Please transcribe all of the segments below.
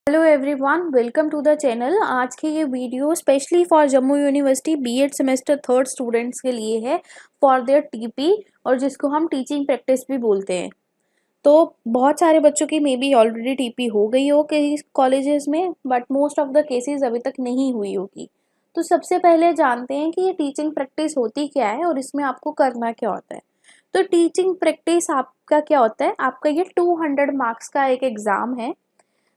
Hello everyone, welcome to the channel. आज की ये video specially for Jammu university BEd semester third students के लिए है फॉर देयर टीपी, और जिसको हम टीचिंग प्रैक्टिस भी बोलते हैं। तो बहुत सारे बच्चों की मे बी ऑलरेडी टीपी हो गई हो कई कॉलेजेस में, but most of the cases अभी तक नहीं हुई होगी। तो सबसे पहले जानते हैं कि ये टीचिंग प्रैक्टिस होती क्या है और इसमें आपको करना क्या होता है। तो टीचिंग प्रैक्टिस आपका क्या होता है, आपका ये 200 मार्क्स का एक एग्ज़ाम है,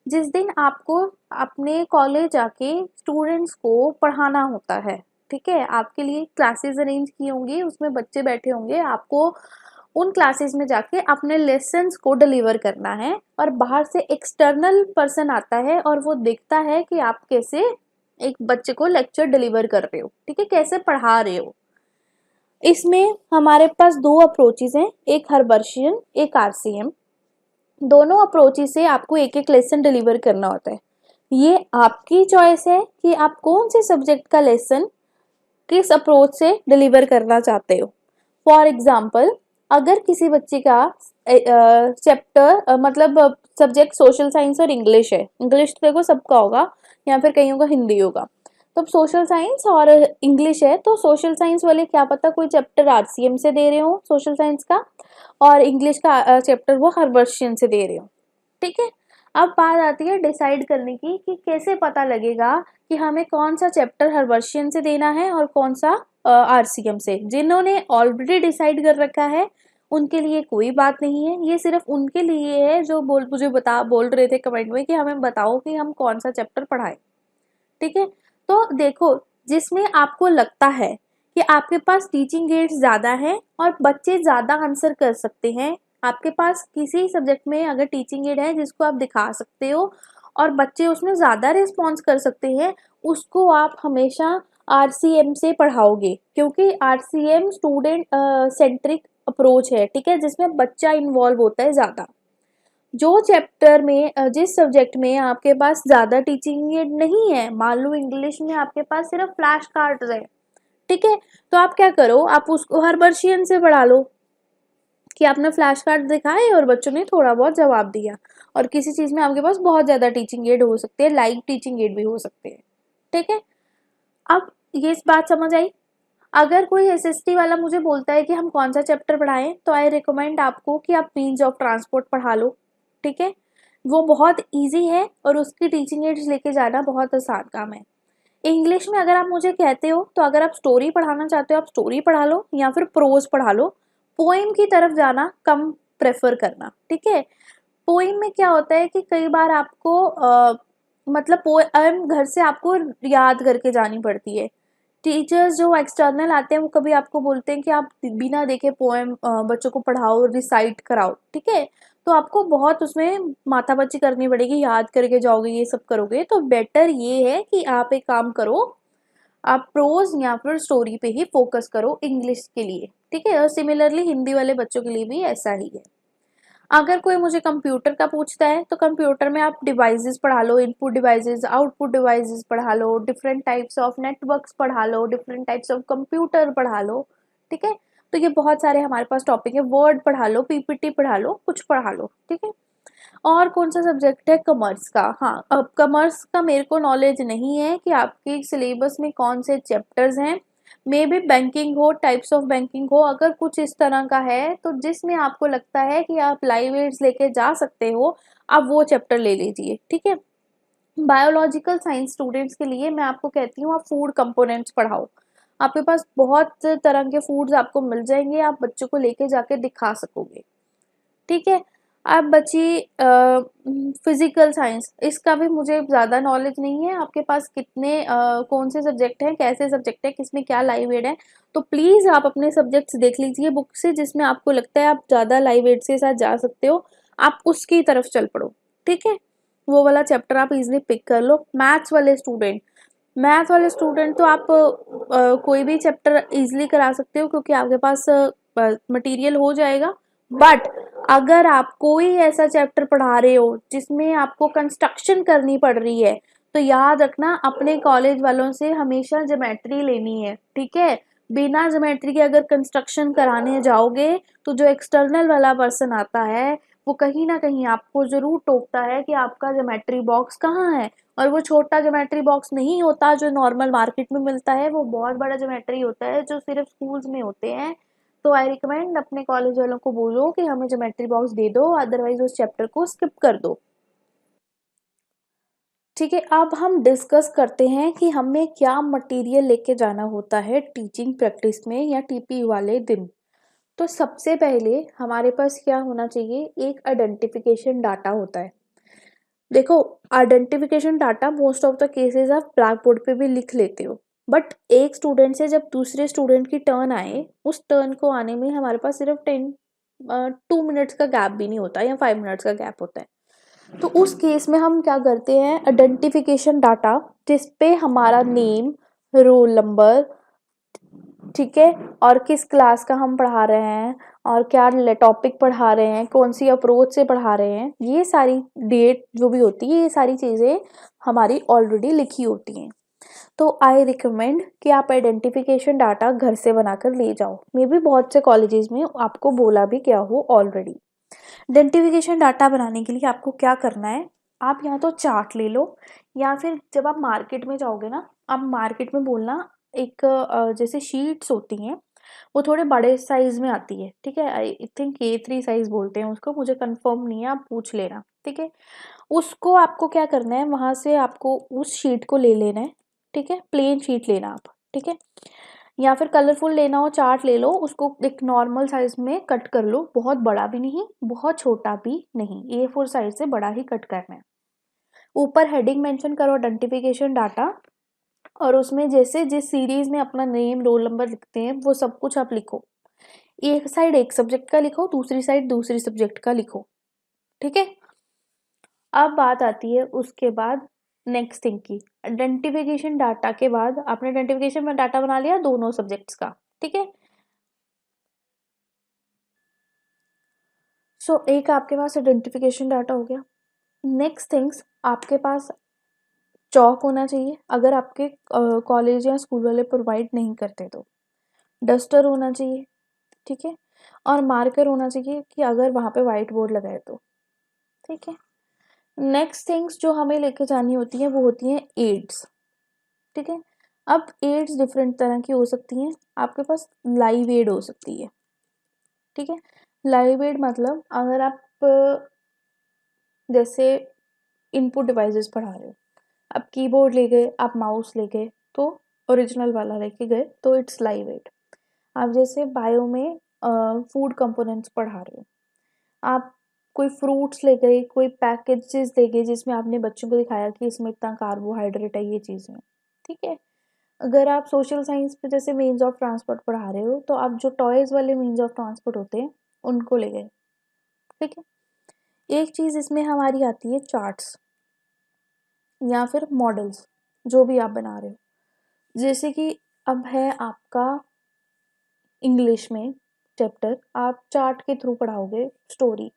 जिस दिन आपको अपने कॉलेज जाके स्टूडेंट्स को पढ़ाना होता है। ठीक है, आपके लिए क्लासेस अरेंज की होंगी, उसमें बच्चे बैठे होंगे, आपको उन क्लासेस में जाके अपने लेसन्स को डिलीवर करना है। और बाहर से एक्सटर्नल पर्सन आता है और वो देखता है कि आप कैसे एक बच्चे को लेक्चर डिलीवर कर रहे हो, ठीक है, कैसे पढ़ा रहे हो। इसमें हमारे पास दो अप्रोचेज हैं, एक हर्बर्शियन, एक आरसीएम। दोनों अप्रोचेस से आपको एक एक लेसन डिलीवर करना होता है। ये आपकी चॉइस है कि आप कौन से सब्जेक्ट का लेसन किस अप्रोच से डिलीवर करना चाहते हो। फॉर एग्जाम्पल, अगर किसी बच्चे का चैप्टर मतलब सब्जेक्ट सोशल साइंस और इंग्लिश है, इंग्लिश तो देखो सबका होगा या फिर कईयों का हिंदी होगा, तो सोशल साइंस और इंग्लिश है, तो सोशल साइंस वाले क्या पता कोई चैप्टर आरसीएम से दे रहे हो सोशल साइंस का, और इंग्लिश का चैप्टर वो हर्बर्शियन से दे रहे हो। ठीक है, अब बात आती है डिसाइड करने की कि कैसे पता लगेगा कि हमें कौन सा चैप्टर हर्बर्शियन से देना है और कौन सा आरसीएम से। जिन्होंने ऑलरेडी डिसाइड कर रखा है उनके लिए कोई बात नहीं है, ये सिर्फ उनके लिए है जो मुझे बोल रहे थे कमेंट में कि हमें बताओ कि हम कौन सा चैप्टर पढ़ाएं। ठीक है, तो देखो, जिसमें आपको लगता है कि आपके पास टीचिंग एड्स ज़्यादा हैं और बच्चे ज़्यादा आंसर कर सकते हैं, आपके पास किसी सब्जेक्ट में अगर टीचिंग एड है जिसको आप दिखा सकते हो और बच्चे उसमें ज़्यादा रिस्पॉन्स कर सकते हैं, उसको आप हमेशा आरसीएम से पढ़ाओगे, क्योंकि आरसीएम स्टूडेंट सेंट्रिक अप्रोच है। ठीक है, जिसमें बच्चा इन्वॉल्व होता है ज़्यादा। जो चैप्टर में जिस सब्जेक्ट में आपके पास ज़्यादा टीचिंग एड नहीं है, मान लो इंग्लिश में आपके पास सिर्फ फ्लैश कार्ड्स है, ठीक है, तो आप क्या करो, आप उसको हर्बर्शियन से पढ़ा लो कि आपने फ्लैश कार्ड दिखाए और बच्चों ने थोड़ा बहुत जवाब दिया। और किसी चीज़ में आपके पास बहुत ज़्यादा टीचिंग एड हो सकते हैं, लाइव टीचिंग एड भी हो सकते हैं। ठीक है, अब ये इस बात समझ आई। अगर कोई एसएसटी वाला मुझे बोलता है कि हम कौन सा चैप्टर पढ़ाएं, तो आई रिकमेंड आपको कि आप मीन्स ऑफ ट्रांसपोर्ट पढ़ा लो। ठीक है, वो बहुत इजी है और उसकी टीचिंग एड्स लेके जाना बहुत आसान काम है। इंग्लिश में अगर आप मुझे कहते हो तो अगर आप स्टोरी पढ़ाना चाहते हो आप स्टोरी पढ़ा लो या फिर प्रोज पढ़ा लो। पोइम की तरफ जाना कम प्रेफर करना। ठीक है, पोइम में क्या होता है कि कई बार आपको मतलब पोएम घर से आपको याद करके जानी पड़ती है। टीचर्स जो एक्सटर्नल आते हैं वो कभी आपको बोलते हैं कि आप बिना देखे पोएम बच्चों को पढ़ाओ, रिसाइट कराओ। ठीक है, तो आपको बहुत उसमें माथापच्ची करनी पड़ेगी, याद करके जाओगे, ये सब करोगे, तो बेटर ये है कि आप एक काम करो, आप प्रोज या फिर स्टोरी पे ही फोकस करो इंग्लिश के लिए। ठीक है, और सिमिलरली हिंदी वाले बच्चों के लिए भी ऐसा ही है। अगर कोई मुझे कंप्यूटर का पूछता है तो कंप्यूटर में आप डिवाइसेस पढ़ा लो, इनपुट डिवाइसेस, आउटपुट डिवाइसेस पढ़ा लो, डिफरेंट टाइप्स ऑफ नेटवर्क्स पढ़ा लो, डिफरेंट टाइप्स ऑफ कंप्यूटर पढ़ा लो। ठीक है, तो ये बहुत सारे हमारे पास टॉपिक है। वर्ड पढ़ा लो, पीपीटी पढ़ा लो, कुछ पढ़ा लो। ठीक है, और कौन सा सब्जेक्ट है, कॉमर्स का। हाँ, अब कॉमर्स का मेरे को नॉलेज नहीं है कि आपके सिलेबस में कौन से चैप्टर्स हैं। मे बी बैंकिंग हो, टाइप्स ऑफ बैंकिंग हो, अगर कुछ इस तरह का है तो जिसमें आपको लगता है कि आप लाइव एड्स लेके जा सकते हो, आप वो चैप्टर ले लीजिए। ठीक है, बायोलॉजिकल साइंस स्टूडेंट्स के लिए मैं आपको कहती हूँ आप फूड कंपोनेंट्स पढ़ाओ। आपके पास बहुत तरह के फूड्स आपको मिल जाएंगे, आप बच्चों को लेके जाके दिखा सकोगे। ठीक है, अब बची फिजिकल साइंस। इसका भी मुझे ज़्यादा नॉलेज नहीं है, आपके पास कितने कौन से सब्जेक्ट हैं, कैसे सब्जेक्ट है, किसमें क्या लाइव एड है, तो प्लीज़ आप अपने सब्जेक्ट्स देख लीजिए बुक से, जिसमें आपको लगता है आप ज़्यादा लाइव एड से साथ जा सकते हो, आप उसकी तरफ चल पड़ो। ठीक है, वो वाला चैप्टर आप इजीली पिक कर लो। मैथ्स वाले स्टूडेंट तो आप कोई भी चैप्टर इजीली करा सकते हो, क्योंकि आपके पास मटेरियल हो जाएगा। बट अगर आप कोई ऐसा चैप्टर पढ़ा रहे हो जिसमें आपको कंस्ट्रक्शन करनी पड़ रही है, तो याद रखना अपने कॉलेज वालों से हमेशा ज्योमेट्री लेनी है। ठीक है, बिना ज्योमेट्री के अगर कंस्ट्रक्शन कराने जाओगे तो जो एक्सटर्नल वाला पर्सन आता है वो कहीं ना कहीं आपको ज़रूर टोकता है कि आपका ज्योमेट्री बॉक्स कहाँ है। और वो छोटा ज्योमेट्री बॉक्स नहीं होता जो नॉर्मल मार्केट में मिलता है, वो बहुत बड़ा ज्योमेट्री होता है जो सिर्फ स्कूल्स में होते हैं। तो आई रिकमेंड अपने कॉलेज वालों को बोलो कि हमें ज्योमेट्री बॉक्स दे दो, अदरवाइज उस चैप्टर को स्किप कर दो। ठीक है, अब हम डिस्कस करते हैं कि हमें क्या मटेरियल लेके जाना होता है टीचिंग प्रैक्टिस में या टीपी वाले दिन। तो सबसे पहले हमारे पास क्या होना चाहिए, एक आइडेंटिफिकेशन डाटा होता है। देखो, identification data most of the cases आप ब्लैक बोर्ड पे भी लिख लेते हो, बट एक स्टूडेंट से जब दूसरे स्टूडेंट की टर्न आए, उस टर्न को आने में हमारे पास सिर्फ 2 मिनट्स का गैप भी नहीं होता या 5 मिनट्स का गैप होता है। तो उस केस में हम क्या करते हैं, आइडेंटिफिकेशन डाटा जिसपे हमारा नेम, रोल नंबर, ठीक है, और किस क्लास का हम पढ़ा रहे हैं और क्या टॉपिक पढ़ा रहे हैं, कौन सी अप्रोच से पढ़ा रहे हैं, ये सारी डेट जो भी होती है, ये सारी चीज़ें हमारी ऑलरेडी लिखी होती हैं। तो आई रिकमेंड कि आप आइडेंटिफिकेशन डाटा घर से बनाकर ले जाओ। मे बी बहुत से कॉलेजेस में आपको बोला भी क्या हो ऑलरेडी। आइडेंटिफिकेशन डाटा बनाने के लिए आपको क्या करना है, आप या तो चार्ट ले लो, या फिर जब आप मार्केट में जाओगे ना, आप मार्केट में बोलना एक जैसे शीट्स होती हैं, वो थोड़े बड़े साइज में आती है, ठीक है, आई थिंक A3 साइज बोलते हैं उसको, मुझे कंफर्म नहीं है, आप पूछ लेना, ठीक है। उसको आपको क्या करना है, वहां से आपको उस शीट को ले लेना है, ठीक है, प्लेन शीट लेना आप, ठीक है, या फिर कलरफुल लेना हो चार्ट ले लो, उसको एक नॉर्मल साइज में कट कर लो, बहुत बड़ा भी नहीं बहुत छोटा भी नहीं, A4 साइज से बड़ा ही कट करना है। ऊपर हेडिंग मेंशन करो आइडेंटिफिकेशन डाटा, और उसमें जैसे जिस सीरीज में अपना नेम रोल नंबर लिखते हैं वो सब कुछ आप लिखो। एक साइड एक सब्जेक्ट का लिखो, दूसरी साइड दूसरी सब्जेक्ट का लिखो, ठीक है। अब बात आती है उसके बाद नेक्स्ट थिंग की, आइडेंटिफिकेशन डाटा के बाद आपने आइडेंटिफिकेशन में डाटा बना लिया दोनों सब्जेक्ट्स का, ठीक है। सो एक आपके पास आइडेंटिफिकेशन डाटा हो गया। नेक्स्ट थिंग्स, आपके पास चौक होना चाहिए, अगर आपके कॉलेज या स्कूल वाले प्रोवाइड नहीं करते तो डस्टर होना चाहिए, ठीक है, और मार्कर होना चाहिए कि अगर वहाँ पे वाइट बोर्ड लगाए तो, ठीक है। नेक्स्ट थिंग्स जो हमें लेके जानी होती है वो होती हैं एड्स, ठीक है। अब एड्स डिफरेंट तरह की हो सकती हैं, आपके पास लाइव एड हो सकती है, ठीक है। लाइव एड मतलब अगर आप जैसे इनपुट डिवाइसेस पढ़ा रहे हो, आप कीबोर्ड ले गए, आप माउस ले गए, तो ओरिजिनल वाला लेके गए तो इट्स लाइव एड। आप जैसे बायो में फूड कंपोनेंट्स पढ़ा रहे हो, आप कोई फ्रूट्स ले गए, कोई पैकेजेस ले गए जिसमें आपने बच्चों को दिखाया कि इसमें इतना कार्बोहाइड्रेट है, ये चीज़ें, ठीक है। अगर आप सोशल साइंस पे जैसे मीन्स ऑफ ट्रांसपोर्ट पढ़ा रहे हो, तो आप जो टॉयज वाले मीन्स ऑफ ट्रांसपोर्ट होते हैं उनको ले गए, ठीक है। एक चीज़ इसमें हमारी आती है चार्ट्स या फिर मॉडल्स, जो भी आप बना रहे हो, जैसे कि अब है आपका इंग्लिश में चैप्टर, आप चार्ट के थ्रू पढ़ाओगे स्टोरी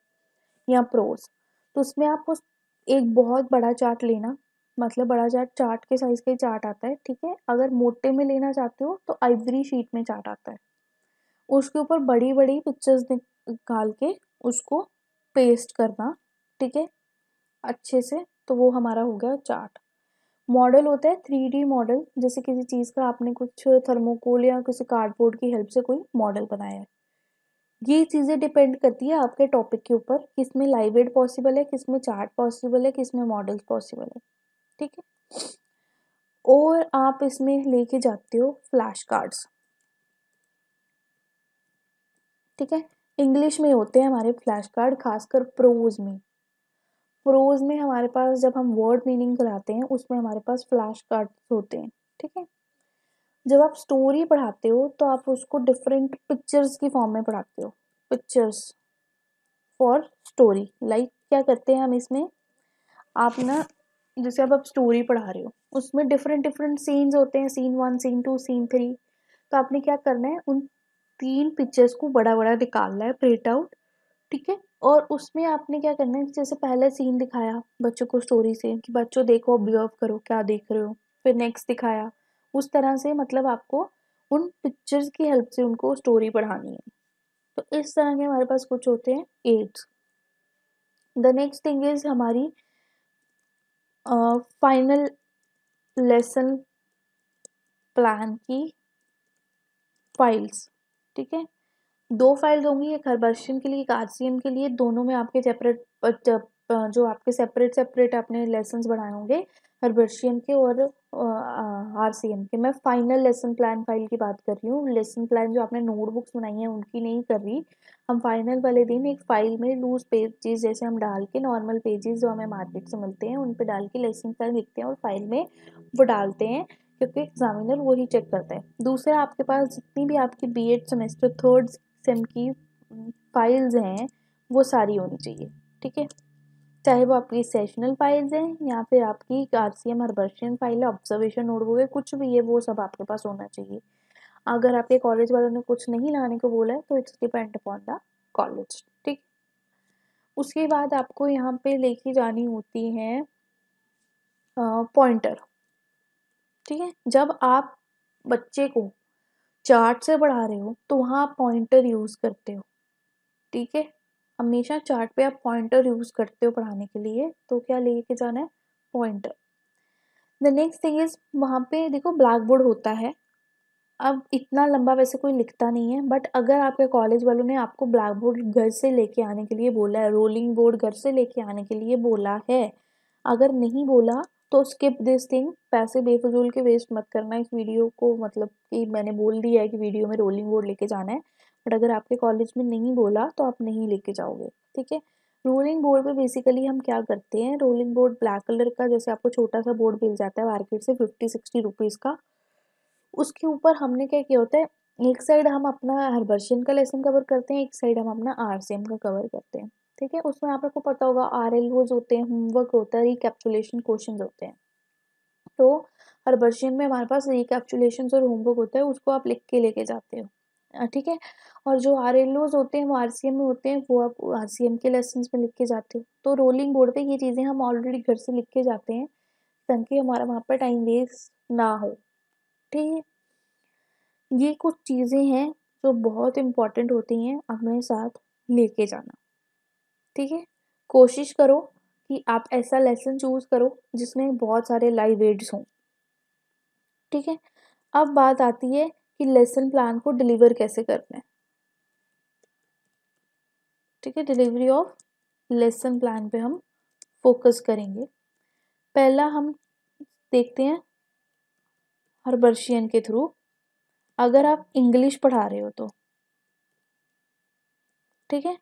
या प्रोज, तो उसमें आप उस एक बहुत बड़ा चार्ट लेना, मतलब बड़ा चार्ट, चार्ट के साइज का ही चार्ट आता है, ठीक है। अगर मोटे में लेना चाहते हो तो आइवरी शीट में चार्ट आता है, उसके ऊपर बड़ी बड़ी पिक्चर्स निकाल के उसको पेस्ट करना, ठीक है, अच्छे से, तो वो हमारा हो गया चार्ट। मॉडल होता है 3D मॉडल, जैसे किसी चीज़ का आपने कुछ थर्मोकोल या किसी कार्डबोर्ड की हेल्प से कोई मॉडल बनाया है। ये चीज़ें डिपेंड करती है आपके टॉपिक के ऊपर, किसमें लाइव एड पॉसिबल है, किसमें चार्ट पॉसिबल है, किसमें मॉडल्स पॉसिबल है, ठीक है। और आप इसमें लेके जाते हो फ्लैश कार्ड्स, ठीक है। इंग्लिश में होते हैं हमारे फ्लैश कार्ड, खासकर प्रोज में। प्रोज में हमारे पास जब हम वर्ड मीनिंग कराते हैं उसमें हमारे पास फ्लैश कार्ड्स होते हैं, ठीक है। जब आप स्टोरी पढ़ाते हो तो आप उसको डिफरेंट पिक्चर्स की फॉर्म में पढ़ाते हो, पिक्चर्स फॉर स्टोरी। लाइक क्या करते हैं हम इसमें, आप ना जैसे अब आप स्टोरी पढ़ा रहे हो, उसमें डिफरेंट डिफरेंट सीन्स होते हैं, सीन 1 सीन 2 सीन 3, तो आपने क्या करना है, उन 3 पिक्चर्स को बड़ा बड़ा निकालना है, प्रिंट आउट, ठीक है। और उसमें आपने क्या करना है, जैसे पहले सीन दिखाया बच्चों को स्टोरी से कि बच्चों देखो, ऑब्जर्व करो क्या देख रहे हो, फिर नेक्स्ट दिखाया, उस तरह से, मतलब आपको उन पिक्चर्स की हेल्प से उनको स्टोरी पढ़ानी है। तो इस तरह के हमारे पास कुछ होते हैं aids. The next thing is हमारी फाइनल लेसन प्लान की फाइल्स। ठीक है, 2 फाइल्स होंगी, एक हर्बर्शियन के लिए, एक आरसीएम के लिए। दोनों में आपके जो आपके सेपरेट आपने लेसन्स बनाए होंगे, हर्बर्शियन के और आरसीएम के। मैं फाइनल लेसन प्लान फाइल की बात कर रही हूँ। लेसन प्लान जो आपने नोटबुक्स बनाई हैं उनकी नहीं कर रही। हम फाइनल वाले दिन एक फाइल में लूज पेजेस जैसे हम डाल के, नॉर्मल पेजेस जो हमें मार्केट से मिलते हैं उन पे डाल के लेसन प्लान लिखते हैं और फाइल में वो डालते हैं, क्योंकि एग्जामिनर वही चेक करता है। दूसरा, आपके पास जितनी भी आपकी बीएड सेमेस्टर थर्ड सेम की फाइल्स हैं वो सारी होनी चाहिए। ठीक है, चाहे वो आपकी सेशनल फाइल्स हैं या फिर आपकी आरसीएम हर्बर्शियन फाइल है, ऑब्जर्वेशन नोटबुक है, कुछ भी है, वो सब आपके पास होना चाहिए। अगर आपके कॉलेज वालों ने कुछ नहीं लाने को बोला है तो it's depend upon the college. ठीक, उसके बाद आपको यहाँ पे लेके जानी होती है पॉइंटर। ठीक है, जब आप बच्चे को चार्ट से पढ़ा रहे हो तो वहाँ आप पॉइंटर यूज़ करते हो। ठीक है, हमेशा चार्ट पे आप पॉइंटर यूज़ करते हो पढ़ाने के लिए, तो क्या लेके जाना है? Pointer. The next thing is, वहाँ पे देखो ब्लैक बोर्ड होता है। अब इतना लंबा वैसे कोई लिखता नहीं है, बट अगर आपके कॉलेज वालों ने आपको ब्लैक बोर्ड घर से लेके आने के लिए बोला है, रोलिंग बोर्ड घर से लेके आने के लिए बोला है, अगर नहीं बोला तो स्किप दिस थिंग। पैसे बेफजूल के वेस्ट मत करना इस वीडियो को, मतलब कि मैंने बोल दिया है कि वीडियो में रोलिंग बोर्ड लेके जाना है, बट अगर आपके कॉलेज में नहीं बोला तो आप नहीं लेके जाओगे। ठीक है, रोलिंग बोर्ड पे बेसिकली हम क्या करते हैं, रोलिंग बोर्ड ब्लैक कलर का जैसे आपको छोटा सा बोर्ड मिल जाता है मार्केट से 50-60 रुपीज़ का, उसके ऊपर हमने क्या किया होता है, एक साइड हम अपना हर्बर्शियन का लेसन कवर करते हैं, एक साइड हम अपना आरसीएम का कवर करते हैं। ठीक है, उसमें आपको पता होगा आरएलओज होते हैं, होमवर्क होता है, रिकैप्सुलेशन क्वेश्चंस होते हैं। तो हर्बर्शियन में हमारे पास रिकैप्सुलेशन और होमवर्क होता है, उसको आप लिख के लेके जाते हो। ठीक है, और जो आरएलओज होते हैं वो आरसीएम में होते हैं, वो आप आरसीएम के लेसन में लिख के जाते हो। तो रोलिंग बोर्ड पे ये चीज़ें हम ऑलरेडी घर से लिख के जाते हैं ताकि हमारा वहाँ पर टाइम वेस्ट ना हो। ठीक है, ये कुछ चीज़ें हैं जो बहुत इम्पोर्टेंट होती हैं अपने साथ लेके जाना। ठीक है, कोशिश करो कि आप ऐसा लेसन चूज करो जिसमें बहुत सारे लाइव एड्स हों। ठीक है, अब बात आती है कि लेसन प्लान को डिलीवर कैसे करना है। ठीक है, डिलीवरी ऑफ लेसन प्लान पे हम फोकस करेंगे। पहला हम देखते हैं हर्बर्शियन के थ्रू। अगर आप इंग्लिश पढ़ा रहे हो तो ठीक है,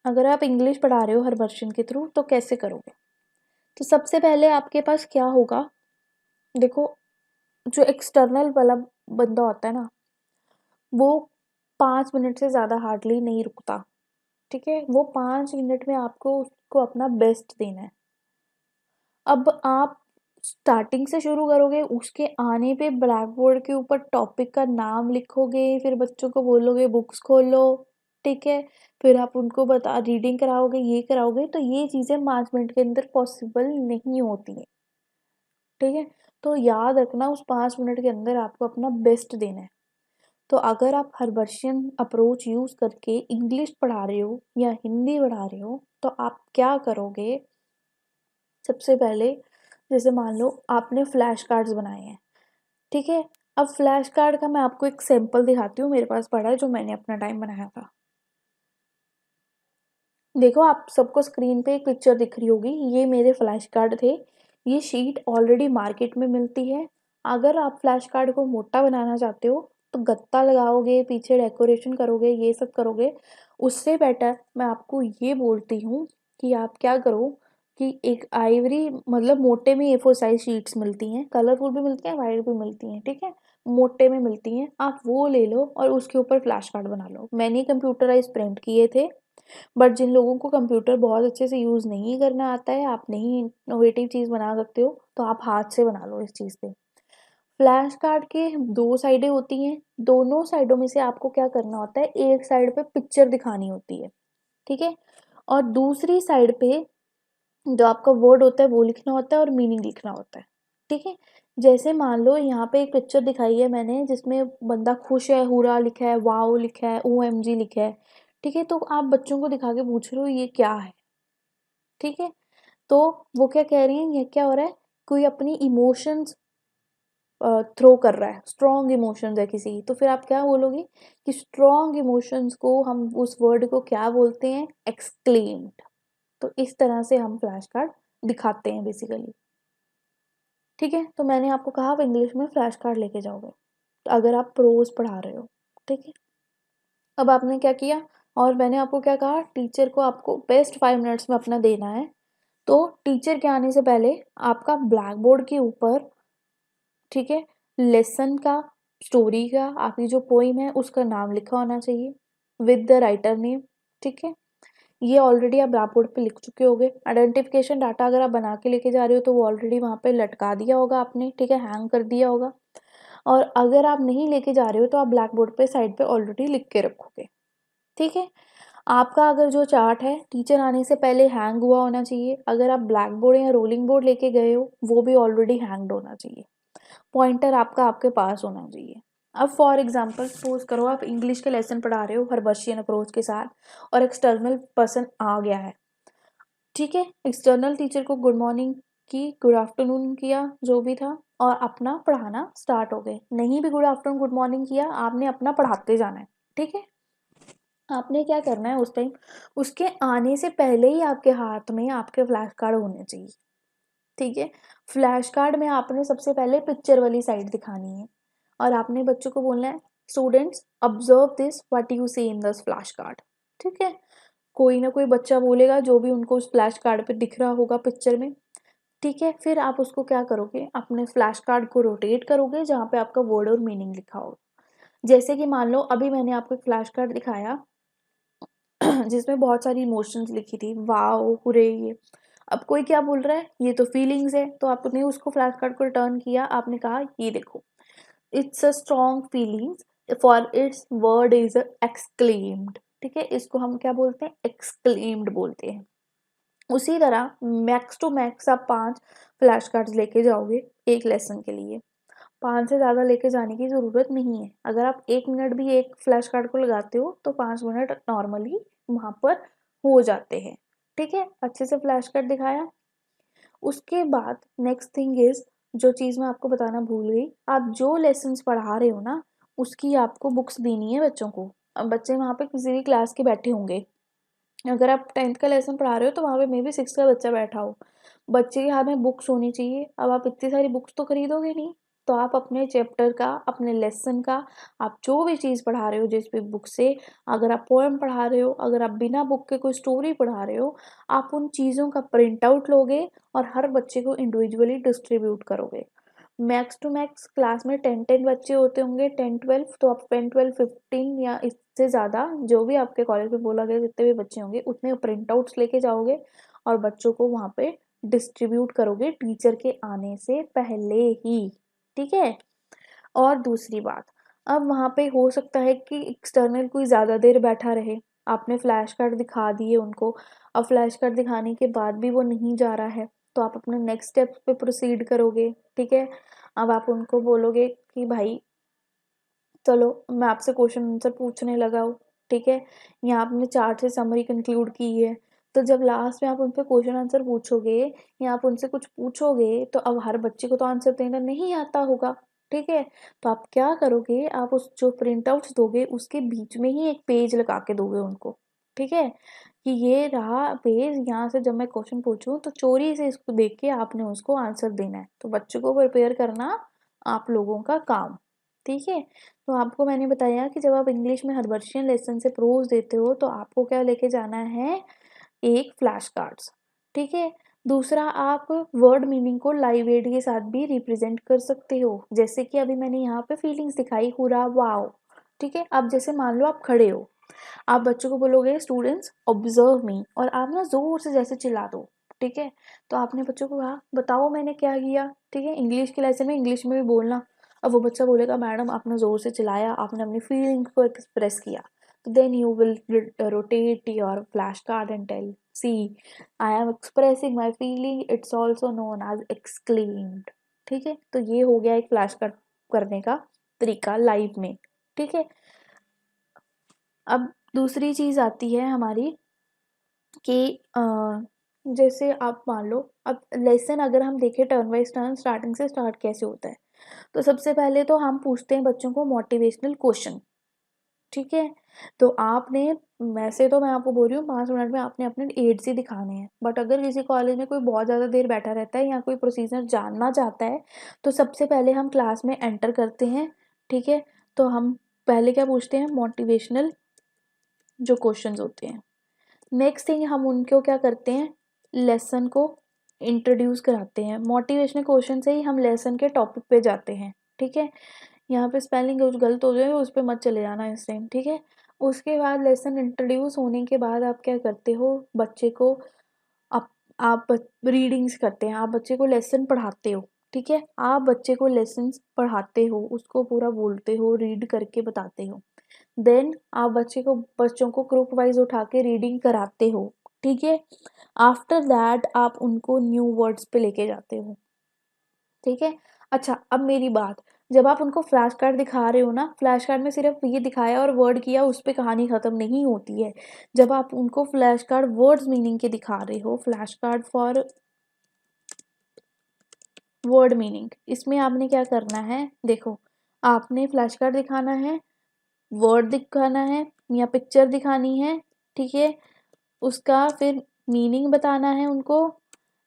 अगर आप इंग्लिश पढ़ा रहे हो हर्बर्शियन के थ्रू तो कैसे करोगे? तो सबसे पहले आपके पास क्या होगा, देखो जो एक्सटर्नल वाला बंदा होता है ना, वो 5 मिनट से ज़्यादा हार्डली नहीं रुकता। ठीक है, वो 5 मिनट में आपको उसको अपना बेस्ट देना है। अब आप स्टार्टिंग से शुरू करोगे, उसके आने पे ब्लैक बोर्ड के ऊपर टॉपिक का नाम लिखोगे, फिर बच्चों को बोलोगे बुक्स खोलो। ठीक है, फिर आप उनको बता रीडिंग कराओगे, ये कराओगे, तो ये चीज़ें 5 मिनट के अंदर पॉसिबल नहीं होती हैं। ठीक है, तो याद रखना उस 5 मिनट के अंदर आपको अपना बेस्ट देना है। तो अगर आप हर्बर्शियन अप्रोच यूज़ करके इंग्लिश पढ़ा रहे हो या हिंदी पढ़ा रहे हो तो आप क्या करोगे, सबसे पहले जैसे मान लो आपने फ्लैश कार्ड्स बनाए हैं। ठीक है, अब फ्लैश कार्ड का मैं आपको एक सैंपल दिखाती हूँ, मेरे पास पड़ा है जो मैंने अपना टाइम बनाया था। देखो आप सबको स्क्रीन पे एक पिक्चर दिख रही होगी, ये मेरे फ्लैश कार्ड थे। ये शीट ऑलरेडी मार्केट में मिलती है। अगर आप फ्लैश कार्ड को मोटा बनाना चाहते हो तो गत्ता लगाओगे, पीछे डेकोरेशन करोगे, ये सब करोगे। उससे बेटर मैं आपको ये बोलती हूँ कि आप क्या करो कि एक आइवरी मतलब मोटे में A4 साइज शीट्स मिलती हैं, कलरफुल भी मिलती हैं, वाइट भी मिलती हैं। ठीक है, मोटे में मिलती हैं, आप वो ले लो और उसके ऊपर फ्लैश कार्ड बना लो। मैंने कंप्यूटराइज प्रिंट किए थे, बट जिन लोगों को कंप्यूटर बहुत अच्छे से यूज़ नहीं करना आता है, आप नहीं इनोवेटिव चीज़ बना सकते हो, तो आप हाथ से बना लो इस चीज़ पे। फ्लैश कार्ड के 2 साइडें होती हैं, दोनों साइडों में से आपको क्या करना होता है, एक साइड पे पिक्चर दिखानी होती है। ठीक है, और दूसरी साइड पे जो आपका वर्ड होता है वो लिखना होता है और मीनिंग लिखना होता है। ठीक है, जैसे मान लो यहाँ पे एक पिक्चर दिखाई है मैंने जिसमें बंदा खुश है, हुरा लिखा है, वाओ लिखा है, OMG लिखा है। ठीक है, तो आप बच्चों को दिखा के पूछ रहे हो ये क्या है, ठीक है, तो वो क्या कह रही हैं, ये क्या हो रहा है, कोई अपनी इमोशंस थ्रो कर रहा है, स्ट्रॉन्ग इमोशंस है किसी की, तो फिर आप क्या बोलोगे कि स्ट्रॉन्ग इमोशंस को हम उस वर्ड को क्या बोलते हैं, एक्सक्लेम्ड। तो इस तरह से हम फ्लैश कार्ड दिखाते हैं बेसिकली, ठीक है। तो मैंने आपको कहा आप इंग्लिश में फ्लैश कार्ड लेके जाओगे, तो अगर आप प्रोज पढ़ा रहे हो, ठीक है। अब आपने क्या किया, और मैंने आपको क्या कहा, टीचर को आपको बेस्ट 5 मिनट्स में अपना देना है। तो टीचर के आने से पहले आपका ब्लैक बोर्ड के ऊपर, ठीक है, लेसन का, स्टोरी का, आपकी जो पोइम है उसका नाम लिखा होना चाहिए विद द राइटर नेम, ठीक है। ये ऑलरेडी आप ब्लैक बोर्ड पे लिख चुके होगे। आइडेंटिफिकेशन डाटा अगर आप बना के लेके जा रहे हो तो वो ऑलरेडी वहाँ पे लटका दिया होगा आपने, ठीक है, हैंग कर दिया होगा। और अगर आप नहीं लेके जा रहे हो तो आप ब्लैक बोर्ड पे साइड पे ऑलरेडी लिख के रखोगे, ठीक है। आपका अगर जो चार्ट है टीचर आने से पहले हैंग हुआ होना चाहिए, अगर आप ब्लैक बोर्ड या रोलिंग बोर्ड लेके गए हो वो भी ऑलरेडी हैंग्ड होना चाहिए, पॉइंटर आपका आपके पास होना चाहिए। अब फॉर एग्जाम्पल सपोज करो आप इंग्लिश के लेसन पढ़ा रहे हो हर्बशियन अप्रोच के साथ, और एक्सटर्नल पर्सन आ गया है, ठीक है, एक्सटर्नल टीचर को गुड मॉर्निंग की, गुड आफ्टरनून किया, जो भी था, और अपना पढ़ाना स्टार्ट हो गए। नहीं भी गुड आफ्टरनून गुड मॉर्निंग किया, आपने अपना पढ़ाते जाना है, ठीक है। आपने क्या करना है उस टाइम, उसके आने से पहले ही आपके हाथ में आपके फ्लैश कार्ड होने चाहिए, ठीक है। फ्लैश कार्ड में आपने सबसे पहले पिक्चर वाली साइड दिखानी है, और आपने बच्चों को बोलना है students observe this what you see in this flash card, ठीक है। कोई ना कोई बच्चा बोलेगा जो भी उनको उस फ्लैश कार्ड पे दिख रहा होगा पिक्चर में, ठीक है। फिर आप उसको क्या करोगे, अपने फ्लैश कार्ड को रोटेट करोगे जहाँ पे आपका वर्ड और मीनिंग लिखा होगा। जैसे कि मान लो अभी मैंने आपको एक फ्लैश कार्ड दिखाया जिसमें बहुत सारी इमोशंस लिखी थी, वाओ, हुरे, ये। अब कोई क्या बोल रहा है, ये तो फीलिंग्स है, तो आपने उसको फ्लैश कार्ड को रिटर्न किया, आपने कहा ये देखो, it's a strong feelings for its word is exclaimed, ठीक है, इसको हम क्या बोलते हैं, एक्सक्लेम्ड बोलते हैं। उसी तरह मैक्स टू मैक्स आप 5 फ्लैश कार्ड्स लेके जाओगे एक लेसन के लिए, 5 से ज़्यादा लेके जाने की ज़रूरत नहीं है। अगर आप 1 मिनट भी एक फ्लैश कार्ड को लगाते हो तो 5 मिनट नॉर्मली वहाँ पर हो जाते हैं, ठीक है। अच्छे से फ्लैश कार्ड दिखाया, उसके बाद नेक्स्ट थिंग इज, जो चीज़ मैं आपको बताना भूल गई, आप जो लेसन्स पढ़ा रहे हो ना उसकी आपको बुक्स देनी है बच्चों को। अब बच्चे वहाँ पे किसी भी क्लास के बैठे होंगे, अगर आप 10th का लेसन पढ़ा रहे हो तो वहाँ पे मे बी 6th का बच्चा बैठा हो, बच्चे के हाथ में बुक्स होनी चाहिए। अब आप इतनी सारी बुक्स तो खरीदोगे नहीं, तो आप अपने चैप्टर का, अपने लेसन का, आप जो भी चीज़ पढ़ा रहे हो जिस भी बुक से, अगर आप पोएम पढ़ा रहे हो, अगर आप बिना बुक के कोई स्टोरी पढ़ा रहे हो, आप उन चीज़ों का प्रिंट आउट लोगे और हर बच्चे को इंडिविजुअली डिस्ट्रीब्यूट करोगे। मैक्स टू मैक्स क्लास में 10 बच्चे होते होंगे, 10-12, तो आप 10-12-15 या इससे ज़्यादा जो भी आपके कॉलेज में बोला गया जितने भी बच्चे होंगे उतने प्रिंट आउट्स लेके जाओगे और बच्चों को वहाँ पे डिस्ट्रीब्यूट करोगे टीचर के आने से पहले ही, ठीक है। और दूसरी बात, अब वहाँ पे हो सकता है कि एक्सटर्नल कोई ज़्यादा देर बैठा रहे, आपने फ्लैश कार्ड दिखा दिए उनको, अब फ्लैश कार्ड दिखाने के बाद भी वो नहीं जा रहा है, तो आप अपने नेक्स्ट स्टेप पे प्रोसीड करोगे, ठीक है। अब आप उनको बोलोगे कि भाई चलो मैं आपसे क्वेश्चन आंसर पूछने लगा हूँ, ठीक है, यहाँ आपने चार्ट से समरी कंक्लूड की है, तो जब लास्ट में आप उनसे क्वेश्चन आंसर पूछोगे या आप उनसे कुछ पूछोगे तो अब हर बच्चे को तो आंसर देना नहीं आता होगा, ठीक है। तो आप क्या करोगे, आप उस जो प्रिंट आउट्स दोगे उसके बीच में ही एक पेज लगा के दोगे उनको, ठीक है, कि ये रहा पेज, यहाँ से जब मैं क्वेश्चन पूछूं तो चोरी से इसको देख के आपने उसको आंसर देना है। तो बच्चों को प्रिपेयर करना आप लोगों का काम, ठीक है। तो आपको मैंने बताया कि जब आप इंग्लिश में हर्बर्शियन लेसन से प्रोज देते हो तो आपको क्या लेके जाना है, एक फ्लैश कार्ड्स, ठीक है। दूसरा, आप वर्ड मीनिंग को लाइव एड के साथ भी रिप्रेजेंट कर सकते हो, जैसे कि अभी मैंने यहाँ पे फीलिंग्स दिखाई, हुरा, वाओ, ठीक है। अब जैसे मान लो आप खड़े हो, आप बच्चों को बोलोगे स्टूडेंट्स ऑब्जर्व मी, और आप ना जोर से जैसे चिल्ला दो, ठीक है। तो आपने बच्चों को कहा बताओ मैंने क्या किया, ठीक है, इंग्लिश के लेसन में इंग्लिश में भी बोलना। अब वो बच्चा बोलेगा मैडम आपने जोर से चिल्लाया, आपने अपनी फीलिंग को एक्सप्रेस किया, तो then you will rotate your flash card and tell see I am expressing my feeling, it's also known as exclaimed, ठीक है। तो ये हो गया एक फ्लैश कार्ड करने का तरीका लाइव में, ठीक है। अब दूसरी चीज़ आती है हमारी कि जैसे आप मान लो अब लेसन अगर हम देखें टर्न बाई टर्न स्टार्टिंग से स्टार्ट कैसे होता है, तो सबसे पहले तो हम पूछते हैं बच्चों को मोटिवेशनल क्वेश्चन। ठीक है, तो आपने, वैसे तो मैं आपको बोल रही हूँ 5 मिनट में आपने अपने एड्स ही दिखाने हैं, बट अगर किसी कॉलेज में कोई बहुत ज़्यादा देर बैठा रहता है या कोई प्रोसीजर जानना चाहता है, तो सबसे पहले हम क्लास में एंटर करते हैं। ठीक है, तो हम पहले क्या पूछते हैं, मोटिवेशनल जो क्वेश्चंस होते हैं। नेक्स्ट थिंग हम उनको क्या करते हैं, लेसन को इंट्रोड्यूस कराते हैं। मोटिवेशनल क्वेश्चन से ही हम लेसन के टॉपिक पे जाते हैं। ठीक है, यहाँ पे स्पेलिंग कुछ गलत हो जाए उस पर मत चले जाना इस टाइम। ठीक है, उसके बाद लेसन इंट्रोड्यूस होने के बाद आप क्या करते हो, बच्चे को आप रीडिंग्स करते हैं, आप बच्चे को लेसन पढ़ाते हो। ठीक है, आप बच्चे को लेसन पढ़ाते हो, उसको पूरा बोलते हो, रीड करके बताते हो। देन आप बच्चों को ग्रुप वाइज उठा के रीडिंग कराते हो। ठीक है, आफ्टर दैट आप उनको न्यू वर्ड्स पे लेके जाते हो। ठीक है, अच्छा अब मेरी बात, जब आप उनको फ्लैश कार्ड दिखा रहे हो ना, फ्लैश कार्ड में सिर्फ ये दिखाया और वर्ड किया उस पे कहानी खत्म नहीं होती है। जब आप उनको फ्लैश कार्ड वर्ड्स मीनिंग के दिखा रहे हो, flash card for word meaning, इसमें आपने क्या करना है, देखो आपने फ्लैश कार्ड दिखाना है, वर्ड दिखाना है या पिक्चर दिखानी है। ठीक है, उसका फिर मीनिंग बताना है उनको,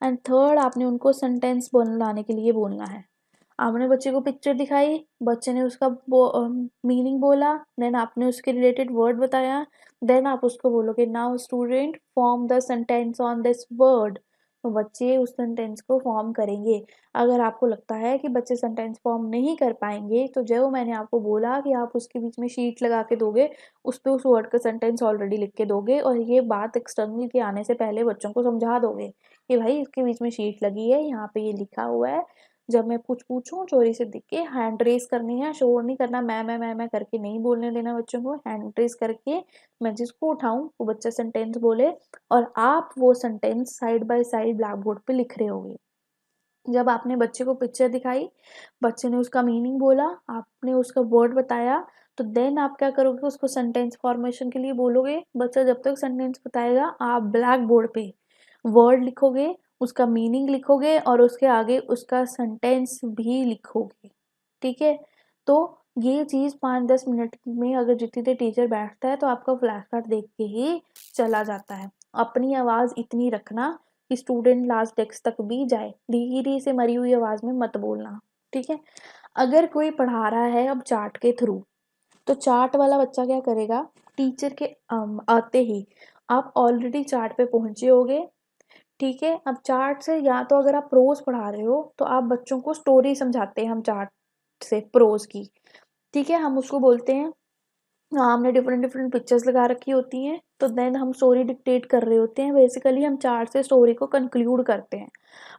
एंड थर्ड आपने उनको सेंटेंस बनाने के लिए बोलना है। आपने बच्चे को पिक्चर दिखाई, बच्चे ने उसका मीनिंग बोला, देन आपने उसके रिलेटेड वर्ड बताया, देन आप उसको बोलोगे now student form the sentence on this word. तो बच्चे उस सेंटेंस को फॉर्म करेंगे। अगर आपको लगता है कि बच्चे सेंटेंस फॉर्म नहीं कर पाएंगे, तो जो मैंने आपको बोला कि आप उसके बीच में शीट लगा के दोगे, उस पर उस वर्ड का सेंटेंस ऑलरेडी लिख के दोगे, और ये बात एक्सटर्नल के आने से पहले बच्चों को समझा दोगे कि भाई इसके बीच में शीट लगी है, यहाँ पे ये लिखा हुआ है, जब मैं कुछ पूछूं चोरी से दिख के हैंड रेस करनी है, शोर नहीं करना, मैं करके नहीं बोलने देना बच्चों को, हैंड रेस करके मैं जिसको उठाऊं वो बच्चा सेंटेंस बोले, और आप वो sentence side by side black board पे लिख रहे होगे। जब आपने बच्चे को पिक्चर दिखाई, बच्चे ने उसका मीनिंग बोला, आपने उसका वर्ड बताया, तो देन आप क्या करोगे, उसको सेंटेंस फॉर्मेशन के लिए बोलोगे। बच्चा जब तक सेंटेंस बताएगा आप ब्लैक बोर्ड पे वर्ड लिखोगे, उसका मीनिंग लिखोगे और उसके आगे उसका सेंटेंस भी लिखोगे। ठीक है, तो ये चीज़ 5-10 मिनट में अगर जितनी देर टीचर बैठता है तो आपका फ्लैश कार्ड देख के ही चला जाता है। अपनी आवाज़ इतनी रखना कि स्टूडेंट लास्ट डेस्क तक भी जाए, धीरे से मरी हुई आवाज़ में मत बोलना। ठीक है, अगर कोई पढ़ा रहा है अब चार्ट के थ्रू, तो चार्ट वाला बच्चा क्या करेगा, टीचर के आते ही आप ऑलरेडी चार्ट पे पहुंचे होगे। ठीक है, अब चार्ट से, या तो अगर आप प्रोज पढ़ा रहे हो तो आप बच्चों को स्टोरी समझाते हैं हम चार्ट से प्रोज की। ठीक है, हम उसको बोलते हैं, हाँ हमने डिफरेंट डिफरेंट पिक्चर्स लगा रखी होती हैं, तो देन हम स्टोरी डिक्टेट कर रहे होते हैं, बेसिकली हम चार्ट से स्टोरी को कंक्लूड करते हैं।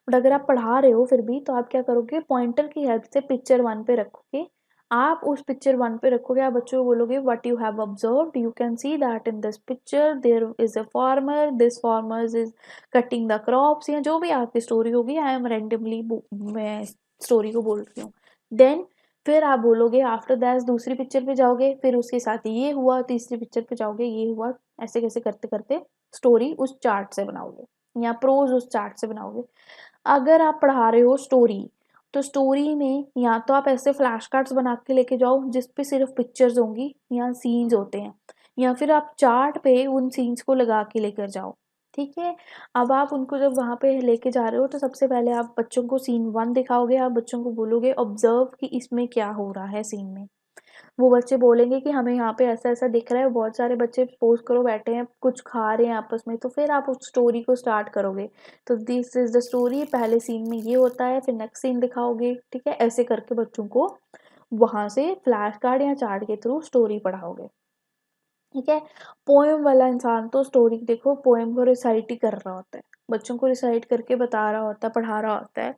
बट अगर आप पढ़ा रहे हो फिर भी, तो आप क्या करोगे, पॉइंटर की हेल्प से पिक्चर 1 पे रखोगे, आप उस पिक्चर 1 पे रखोगे, आप बच्चों को बोलोगे what you have observed, you can see that in this picture there is a farmer, this farmer is cutting the crops, या जो भी आपकी स्टोरी होगी, आई एम रैंडमली मैं स्टोरी को बोल रही हूँ। देन फिर आप बोलोगे आफ्टर दैट, दूसरी पिक्चर पे जाओगे, फिर उसके साथ ये हुआ, तीसरी पिक्चर पे जाओगे, ये हुआ, ऐसे कैसे करते करते स्टोरी उस चार्ट से बनाओगे या प्रोज उस चार्ट से बनाओगे। अगर आप पढ़ा रहे हो स्टोरी, तो स्टोरी में या तो आप ऐसे फ्लैश कार्ड्स बना के लेके जाओ जिस पे सिर्फ पिक्चर्स होंगी या सीन्स होते हैं, या फिर आप चार्ट पे उन सीन्स को लगा के लेकर जाओ। ठीक है, अब आप उनको जब वहाँ पे लेके जा रहे हो, तो सबसे पहले आप बच्चों को सीन 1 दिखाओगे, आप बच्चों को बोलोगे ऑब्जर्व कि इसमें क्या हो रहा है सीन में। वो बच्चे बोलेंगे कि हमें यहाँ पे ऐसा ऐसा दिख रहा है, बहुत सारे बच्चे सपोज करो बैठे हैं कुछ खा रहे हैं आपस में, तो फिर आप उस स्टोरी को स्टार्ट करोगे, तो दिस इज द स्टोरी, पहले सीन में ये होता है, फिर नेक्स्ट सीन दिखाओगे। ठीक है, ऐसे करके बच्चों को वहां से फ्लैश कार्ड या चार्ट के थ्रू स्टोरी पढ़ाओगे। ठीक है, पोएम वाला इंसान तो स्टोरी, देखो पोएम को रिसाइट ही कर रहा होता है, बच्चों को रिसाइट करके बता रहा होता है, पढ़ा रहा होता है।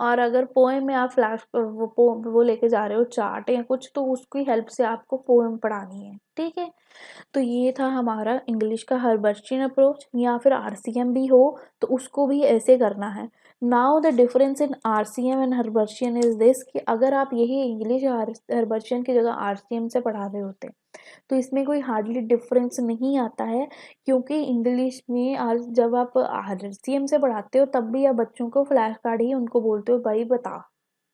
और अगर पोएम में आप वो लेके जा रहे हो चार्ट या कुछ, तो उसकी हेल्प से आपको पोएम पढ़ानी है। ठीक है, तो ये था हमारा इंग्लिश का हर्बर्शियन अप्रोच, या फिर आरसीएम भी हो तो उसको भी ऐसे करना है। Now the difference in RCM and Herbartian is this, कि अगर आप यही इंग्लिश हर्बर्शियन की जगह आरसीएम से पढ़ा रहे होते तो इसमें कोई हार्डली डिफरेंस नहीं आता है, क्योंकि इंग्लिश में आज जब आप RCM से पढ़ाते हो तब भी आप बच्चों को फ्लैश कार्ड ही उनको बोलते हो, भाई बता,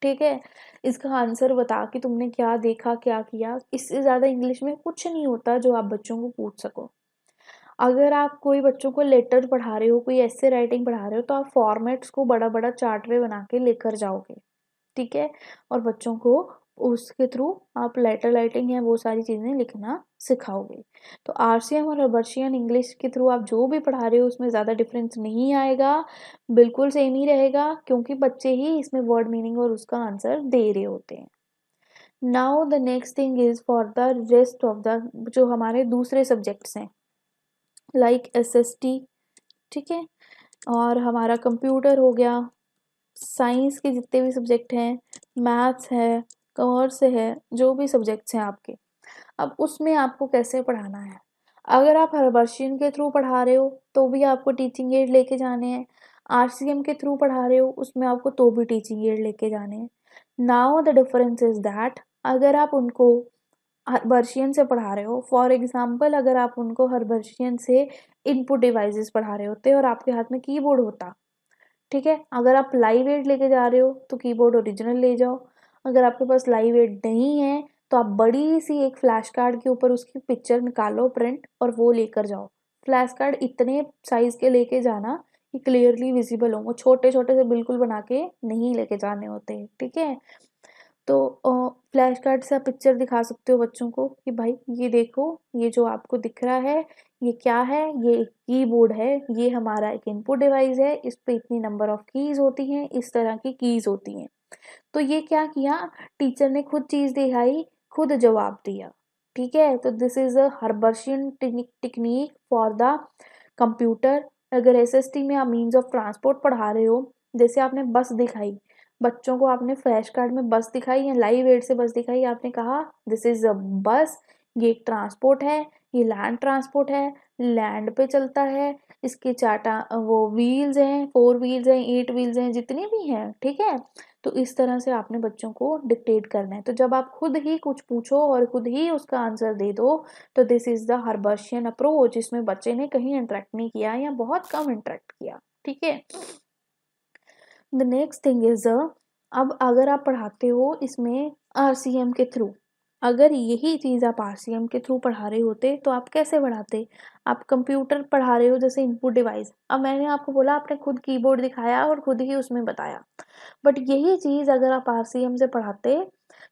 ठीक है, इसका आंसर बता कि तुमने क्या देखा क्या किया। इससे ज़्यादा इंग्लिश में कुछ नहीं होता जो आप बच्चों को पूछ सको। अगर आप कोई बच्चों को लेटर पढ़ा रहे हो, कोई ऐसे राइटिंग पढ़ा रहे हो, तो आप फॉर्मेट्स को बड़ा बड़ा चार्ट में बना के लेकर जाओगे, ठीक है, और बच्चों को उसके थ्रू आप लेटर राइटिंग है वो सारी चीज़ें लिखना सिखाओगे। तो RCM और हर्बर्शियन इंग्लिश के थ्रू आप जो भी पढ़ा रहे हो उसमें ज़्यादा डिफरेंस नहीं आएगा, बिल्कुल सेम ही रहेगा, क्योंकि बच्चे ही इसमें वर्ड मीनिंग और उसका आंसर दे रहे होते हैं। Now the next thing is for the rest of the जो हमारे दूसरे सब्जेक्ट्स हैं, लाइक SST, ठीक है, और हमारा कंप्यूटर हो गया, साइंस के जितने भी सब्जेक्ट हैं, मैथ्स है, कॉमर्स है, जो भी सब्जेक्ट्स हैं आपके, अब उसमें आपको कैसे पढ़ाना है। अगर आप हर्बर्शियन के थ्रू पढ़ा रहे हो तो भी आपको टीचिंग एड लेके जाने हैं, RCM के थ्रू पढ़ा रहे हो उसमें आपको तो भी टीचिंग एड लेके जाने हैं। Now the difference is that अगर आप उनको हर्बर्शियन से पढ़ा रहे हो, फॉर एग्जाम्पल अगर आप उनको हर्बर्शियन से इनपुट डिवाइसेस पढ़ा रहे होते और आपके हाथ में कीबोर्ड होता, ठीक है, अगर आप लाइव एड लेके जा रहे हो तो कीबोर्ड ओरिजिनल ले जाओ, अगर आपके पास लाइव एड नहीं है तो आप बड़ी सी एक फ्लैश कार्ड के ऊपर उसकी पिक्चर निकालो प्रिंट और वो लेकर जाओ। फ्लैश कार्ड इतने साइज के लेके जाना कि क्लियरली विजिबल हो, छोटे छोटे से बिल्कुल बना के नहीं लेके जाने होते, ठीक है। तो फ्लैश कार्ड से आप पिक्चर दिखा सकते हो बच्चों को कि भाई ये देखो, ये जो आपको दिख रहा है ये क्या है, ये एक कीबोर्ड है, ये हमारा एक इनपुट डिवाइस है, इस पे इतनी नंबर ऑफ कीज होती हैं, इस तरह की कीज होती हैं। तो ये क्या किया, टीचर ने खुद चीज दिखाई, खुद जवाब दिया, ठीक है। तो this is a Herbartian technique for the computer. अगर SST में आप मीन्स ऑफ ट्रांसपोर्ट पढ़ा रहे हो, जैसे आपने बस दिखाई, बच्चों को आपने फ्लैश कार्ड में बस दिखाई या लाइव एड से बस दिखाई, आपने कहा दिस इज अ बस, ये एक ट्रांसपोर्ट है, ये लैंड ट्रांसपोर्ट है, लैंड पे चलता है, इसके चार्टा वो व्हील्स हैं, 4 व्हील्स हैं, 8 व्हील्स हैं, जितने भी हैं, ठीक है। तो इस तरह से आपने बच्चों को डिक्टेट करना है। तो जब आप खुद ही कुछ पूछो और खुद ही उसका आंसर दे दो, तो दिस इज द हर्बर्शियन अप्रोच, इसमें बच्चे ने कहीं इंटरेक्ट नहीं किया या बहुत कम इंटरेक्ट किया, ठीक है। द नेक्स्ट थिंग इज अब अगर आप पढ़ाते हो इसमें RCM के थ्रू, अगर यही चीज़ आप RCM के थ्रू पढ़ा रहे होते तो आप कैसे पढ़ाते। आप कंप्यूटर पढ़ा रहे हो जैसे इनपुट डिवाइस, अब मैंने आपको बोला आपने खुद कीबोर्ड दिखाया और खुद ही उसमें बताया, बट यही चीज़ अगर आप RCM से पढ़ाते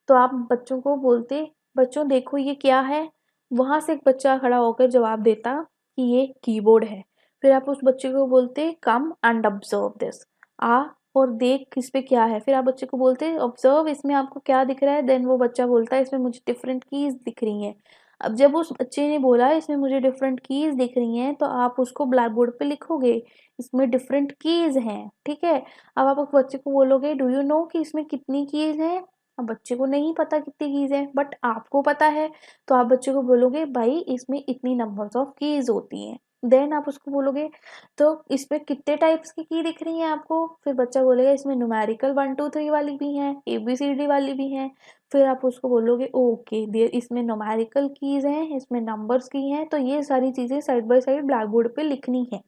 तो आप बच्चों को बोलते बच्चों देखो ये क्या है, वहां से एक बच्चा खड़ा होकर जवाब देता कि ये कीबोर्ड है, फिर आप उस बच्चे को बोलते कम एंड ऑब्जर्व दिस, आ और देख इस पे क्या है, फिर आप बच्चे को बोलते ऑब्जर्व इसमें आपको क्या दिख रहा है, देन वो बच्चा बोलता है इसमें मुझे डिफरेंट कीज दिख रही हैं। अब जब उस बच्चे ने बोला इसमें मुझे डिफरेंट कीज दिख रही हैं तो आप उसको ब्लैक बोर्ड पे लिखोगे इसमें डिफरेंट कीज हैं, ठीक है। अब आप उस बच्चे को बोलोगे डू यू नो कि इसमें कितनी कीज हैं, अब बच्चे को नहीं पता कितनी कीज हैं बट आपको पता है, तो आप बच्चे को बोलोगे भाई इसमें इतनी नंबर्स ऑफ कीज होती हैं, देन आप उसको बोलोगे तो इसमें कितने टाइप्स की दिख रही है आपको, फिर बच्चा बोलेगा इसमें न्यूमेरिकल 1 2 3 वाली भी हैं, ABCD वाली भी हैं, फिर आप उसको बोलोगे ओके देयर इसमें न्यूमेरिकल कीज हैं, इसमें नंबर्स की हैं, तो ये सारी चीजें side by side black board पे लिखनी है,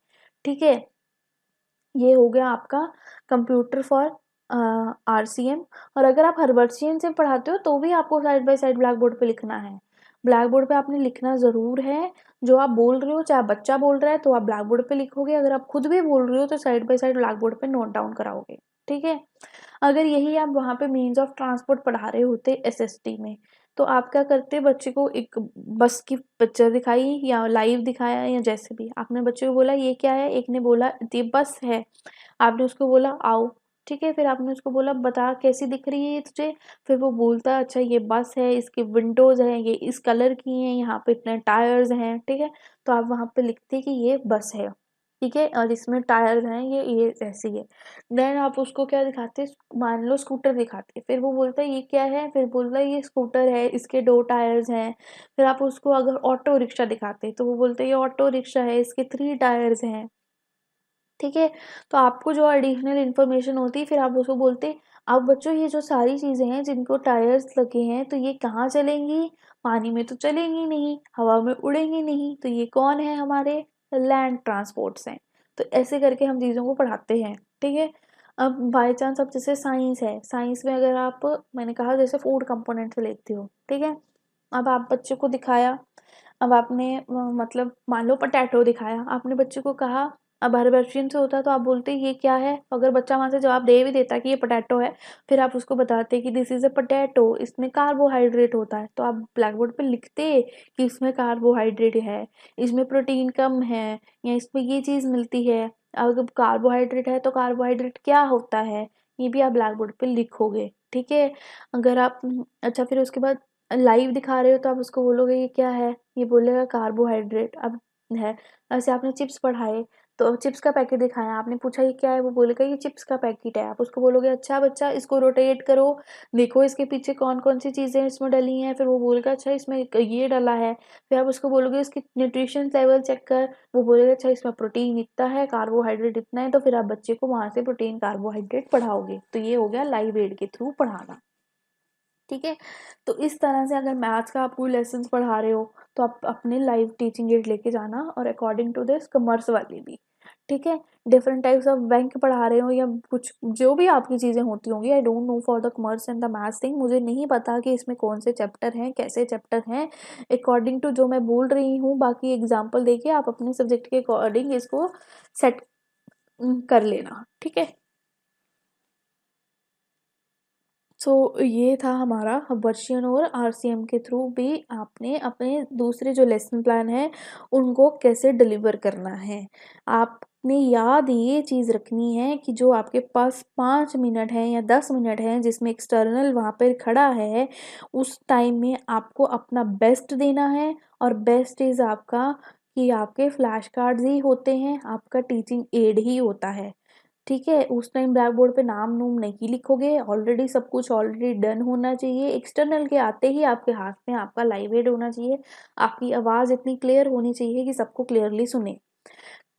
ठीक है। ये हो गया आपका कंप्यूटर फॉर RCM। और अगर आप हर्बर्शियन से पढ़ाते हो तो भी आपको side by side black board पे लिखना है, ब्लैक बोर्ड पे आपने लिखना ज़रूर है, जो आप बोल रहे हो चाहे बच्चा बोल रहा है तो आप ब्लैक बोर्ड पे लिखोगे, अगर आप खुद भी बोल रहे हो तो side by side black board पे नोट डाउन कराओगे, ठीक है। अगर यही आप वहाँ पे मीन्स ऑफ ट्रांसपोर्ट पढ़ा रहे होते SST में, तो आप क्या करते बच्चे को एक बस की पिक्चर दिखाई या लाइव दिखाया या जैसे भी आपने बच्चे को बोला ये क्या है, एक ने बोला ये बस है, आपने उसको बोला आओ, ठीक है, फिर आपने उसको बोला बता कैसी दिख रही है ये तुझे, फिर वो बोलता है अच्छा ये बस है, इसके विंडोज हैं, ये इस कलर की हैं, यहाँ पे इतने टायर्स हैं, ठीक है। तो आप वहाँ पे लिखते कि ये बस है, ठीक है, और इसमें टायर्स हैं, ये ऐसी है। देन आप उसको क्या दिखाते, मान लो स्कूटर दिखाते, फिर वो बोलता है ये क्या है, फिर बोलता है ये स्कूटर है, इसके 2 टायर्स हैं। फिर आप उसको अगर ऑटो रिक्शा दिखाते तो वो बोलते है ये ऑटो रिक्शा है, इसके 3 टायर्स हैं, ठीक है। तो आपको जो एडिशनल इन्फॉर्मेशन होती है फिर आप उसको बोलते, अब बच्चों ये जो सारी चीज़ें हैं जिनको टायर्स लगे हैं तो ये कहाँ चलेंगी, पानी में तो चलेंगी नहीं, हवा में उड़ेंगी नहीं, तो ये कौन है, हमारे लैंड ट्रांसपोर्ट्स हैं। तो ऐसे करके हम चीज़ों को पढ़ाते हैं। ठीक है। अब बाई चांस अब जैसे साइंस है, साइंस में अगर आप, मैंने कहा जैसे फूड कंपोनेंट से लेती हो, ठीक है। अब आप बच्चे को दिखाया, अब आपने मतलब मान लो पोटैटो दिखाया, आपने बच्चे को कहा, अब हर बच्चे से होता तो आप बोलते ये क्या है, अगर बच्चा वहां से जवाब दे भी देता कि ये पोटैटो है, फिर आप उसको बताते कि दिस इज अ पोटैटो, इसमें कार्बोहाइड्रेट होता है, तो आप ब्लैक बोर्ड पे लिखते कि इसमें कार्बोहाइड्रेट है, इसमें प्रोटीन कम है, या इसमें ये चीज़ मिलती है। अगर कार्बोहाइड्रेट है तो कार्बोहाइड्रेट क्या होता है, ये भी आप ब्लैक बोर्ड पे लिखोगे। ठीक है। अगर आप अच्छा फिर उसके बाद लाइव दिखा रहे हो तो आप उसको बोलोगे ये क्या है, ये बोलेगा कार्बोहाइड्रेट। अब है, ऐसे आपने चिप्स पढ़ाए तो चिप्स का पैकेट दिखाया, आपने पूछा ये क्या है, वो बोलेगा ये चिप्स का पैकेट है। आप उसको बोलोगे अच्छा बच्चा इसको रोटेट करो, देखो इसके पीछे कौन कौन सी चीज़ें इसमें डली हैं, फिर वो बोलेगा अच्छा इसमें ये डला है। फिर आप उसको बोलोगे इसकी न्यूट्रिशन लेवल चेक कर, वो बोलेगा अच्छा इसमें प्रोटीन इतना है, कार्बोहाइड्रेट इतना है, तो फिर आप बच्चे को वहां से प्रोटीन कार्बोहाइड्रेट पढ़ाओगे। तो ये हो गया लाइव एड के थ्रू पढ़ाना। ठीक है। तो इस तरह से अगर मैथ्स का आप कोई लेसन पढ़ा रहे हो तो आप अपने लाइव टीचिंग एड लेके जाना, और अकॉर्डिंग टू दिस कॉमर्स वाली भी। ठीक है। डिफरेंट टाइप्स ऑफ बैंक पढ़ा रहे हो या कुछ जो भी आपकी चीज़ें होती होंगी, I don't know for the commerce and the maths thing, मुझे नहीं पता कि इसमें कौन से चैप्टर हैं, कैसे चैप्टर हैं। अकॉर्डिंग टू जो मैं बोल रही हूँ, बाकी एग्जाम्पल देके आप अपने सब्जेक्ट के अकॉर्डिंग इसको सेट कर लेना। ठीक है। सो ये था हमारा वर्षियन और आरसीएम के थ्रू भी आपने अपने दूसरे जो लेसन प्लान है उनको कैसे डिलीवर करना है। आपने याद ये चीज़ रखनी है कि जो आपके पास 5 मिनट है या 10 मिनट है जिसमें एक्सटर्नल वहाँ पर खड़ा है, उस टाइम में आपको अपना बेस्ट देना है। और बेस्ट इज़ आपका कि आपके फ्लैश कार्ड्स ही होते हैं, आपका टीचिंग एड ही होता है। ठीक है। उस टाइम ब्लैक बोर्ड पे नाम नूम नहीं लिखोगे, ऑलरेडी सब कुछ ऑलरेडी डन होना चाहिए। एक्सटर्नल के आते ही आपके हाथ में आपका लाइव एड होना चाहिए, आपकी आवाज़ इतनी क्लियर होनी चाहिए कि सबको क्लियरली सुने।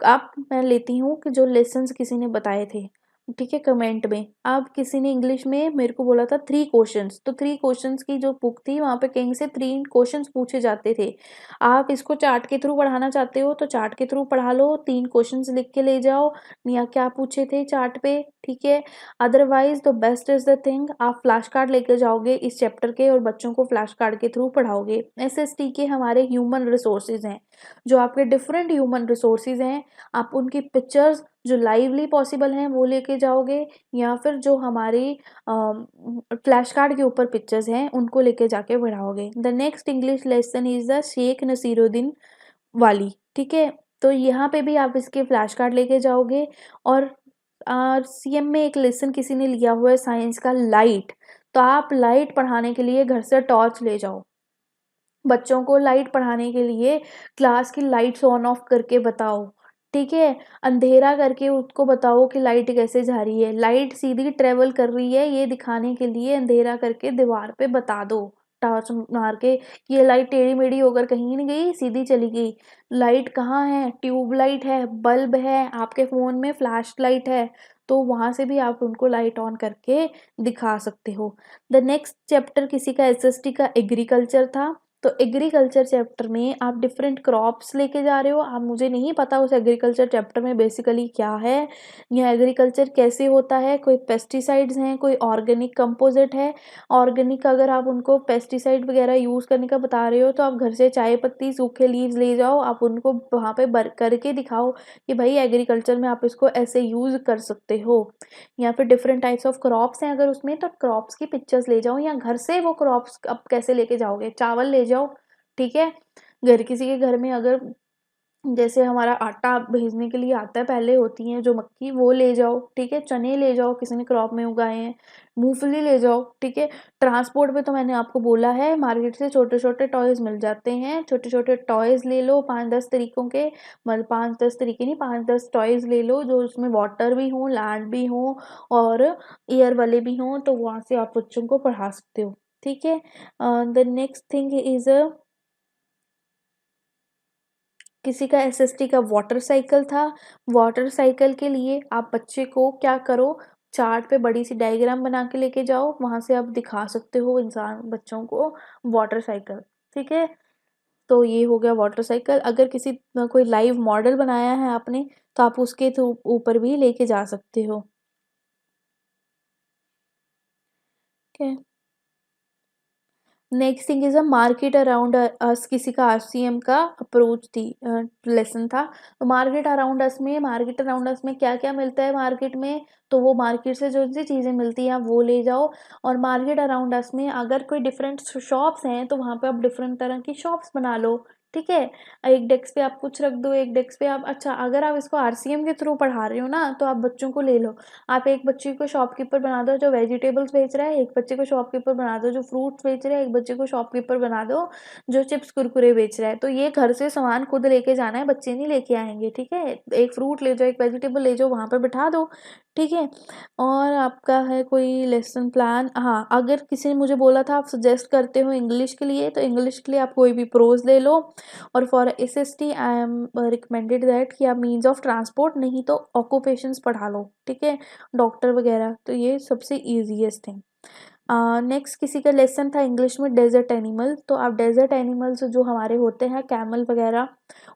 आप मैं लेती हूँ कि जो लेसन्स किसी ने बताए थे, ठीक है, कमेंट में अब किसी ने इंग्लिश में मेरे को बोला था 3 क्वेश्चंस, तो 3 क्वेश्चंस की जो बुक थी वहाँ पे कहीं से 3 क्वेश्चंस पूछे जाते थे। आप इसको चार्ट के थ्रू पढ़ाना चाहते हो तो चार्ट के थ्रू पढ़ा लो, 3 क्वेश्चंस लिख के ले जाओ या क्या पूछे थे चार्ट पे। ठीक है। Otherwise the best is the thing, आप फ्लैश कार्ड लेकर जाओगे इस चैप्टर के और बच्चों को फ्लैश कार्ड के थ्रू पढ़ाओगे। एसएसटी के हमारे ह्यूमन रिसोर्सेज हैं, जो आपके डिफरेंट ह्यूमन रिसोर्सेज हैं, आप उनकी पिक्चर्स जो लाइवली पॉसिबल हैं वो लेके जाओगे, या फिर जो हमारी फ्लैश कार्ड के ऊपर पिक्चर्स हैं उनको लेके जाके बढ़ाओगे। The next English lesson is the Sheikh Nasiruddin वाली। ठीक है। तो यहाँ पे भी आप इसके फ्लैश कार्ड लेके जाओगे। और सीएम में एक लेसन किसी ने लिया हुआ है साइंस का, लाइट, तो आप लाइट पढ़ाने के लिए घर से टॉर्च ले जाओ, बच्चों को लाइट पढ़ाने के लिए क्लास की लाइट्स ऑन ऑफ करके बताओ। ठीक है। अंधेरा करके उसको बताओ कि लाइट कैसे जा रही है, लाइट सीधी ट्रेवल कर रही है ये दिखाने के लिए अंधेरा करके दीवार पे बता दो टॉर्च मार के कि ये लाइट टेढ़ी मेढ़ी होकर कहीं नहीं गई, सीधी चली गई। लाइट कहाँ है, ट्यूब लाइट है, बल्ब है, आपके फ़ोन में फ्लैश लाइट है, तो वहाँ से भी आप उनको लाइट ऑन करके दिखा सकते हो। द नेक्स्ट चैप्टर किसी का एसएसटी का एग्रीकल्चर था, तो एग्रीकल्चर चैप्टर में आप डिफरेंट क्रॉप्स लेके जा रहे हो। अब मुझे नहीं पता उस एग्रीकल्चर चैप्टर में बेसिकली क्या है या एग्रीकल्चर कैसे होता है, कोई पेस्टिसाइड्स हैं, कोई ऑर्गेनिक कंपोजिट है। ऑर्गेनिक अगर आप उनको पेस्टिसाइड वगैरह यूज़ करने का बता रहे हो तो आप घर से चाय पत्ती सूखे लीव्स ले जाओ, आप उनको वहाँ पे बर करके दिखाओ कि भाई एग्रीकल्चर में आप इसको ऐसे यूज़ कर सकते हो। या फिर डिफरेंट टाइप्स ऑफ क्रॉप्स हैं अगर उसमें, तो क्रॉप्स की पिक्चर्स ले जाओ, या घर से वो क्रॉप्स अब कैसे लेके जाओगे, चावल ले जाओ। ठीक है। घर किसी के घर में अगर जैसे हमारा आटा भेजने के लिए आता है, पहले होती हैं जो मक्की, वो ले जाओ। ठीक है। चने ले जाओ, किसी ने क्रॉप में उगाए हैं, मूंगफली ले जाओ। ठीक है। ट्रांसपोर्ट पे तो मैंने आपको बोला है, मार्केट से छोटे छोटे टॉयज मिल जाते हैं, छोटे छोटे टॉयज ले लो 5-10 तरीकों के, मतलब 5-10 तरीके नहीं, 5-10 टॉयज ले लो जो उसमें वाटर भी हो, लैंड भी हो और एयर वाले भी हों, तो वहाँ से आप बच्चों को पढ़ा सकते हो। ठीक है। द नेक्स्ट थिंग इज किसी का एसएसटी का वाटर साइकिल था। वाटर साइकिल के लिए आप बच्चे को क्या करो, चार्ट पे बड़ी सी डायग्राम बना के लेके जाओ, वहां से आप दिखा सकते हो इंसान बच्चों को वाटर साइकिल। ठीक है, तो ये हो गया वाटर साइकिल। अगर किसी कोई लाइव मॉडल बनाया है आपने तो आप उसके थ्रू ऊपर भी लेके जा सकते हो। ठीक है, next thing is a market around us, किसी का आरसीएम का अप्रोच थी लेसन था। तो मार्केट अराउंड अस में क्या क्या मिलता है मार्केट में, तो वो मार्केट से जो सी चीज़ें मिलती हैं वो ले जाओ। और मार्केट अराउंड अस में अगर कोई डिफरेंट शॉप्स हैं तो वहाँ पे आप डिफरेंट तरह की शॉप्स बना लो। ठीक है, एक डेस्क पे आप कुछ रख दो, एक डेस्क पे आप, अच्छा अगर आप इसको आरसीएम के थ्रू पढ़ा रहे हो ना तो आप बच्चों को ले लो। आप एक बच्चे को शॉपकीपर बना दो जो वेजिटेबल्स बेच रहा है, एक बच्चे को शॉपकीपर बना दो जो फ्रूट्स बेच रहा है, एक बच्चे को शॉपकीपर बना दो जो चिप्स कुरकुरे बेच रहा है। तो ये घर से सामान खुद लेके जाना है, बच्चे नहीं लेके आएंगे। ठीक है, एक फ्रूट ले जाओ, एक वेजिटेबल ले जाओ, वहां पर बिठा दो। ठीक है, और आपका है कोई लेसन प्लान, हाँ अगर किसी ने मुझे बोला था आप सजेस्ट करते हो इंग्लिश के लिए, तो इंग्लिश के लिए आप कोई भी प्रोज ले लो। और for SST I am recommended that कि आप मीन्स ऑफ ट्रांसपोर्ट नहीं तो ऑक्यूपेशंस पढ़ा लो। ठीक है, डॉक्टर वगैरह, तो ये सबसे ईजीएस्ट है। नेक्स्ट किसी का लेसन था इंग्लिश में डेजर्ट एनिमल, तो आप डेजर्ट एनिमल्स जो हमारे होते हैं कैमल वगैरह,